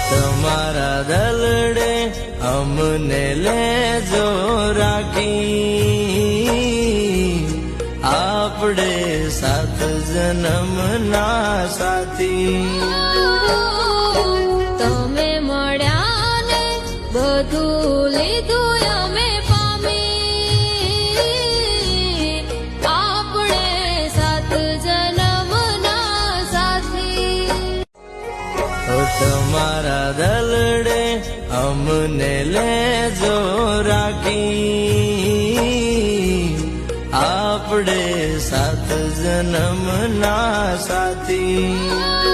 તમારા દલડે અમને લેજો રાખી, આપણે 7 જન્મના સાથી. તમે મળ્યા ને બધું લીધું અમે પામી, આપણે 7 જન્મના સાથી. તમારા દલડે અમને લેજો રાખી, આપણે 7 જન્મના સાથી.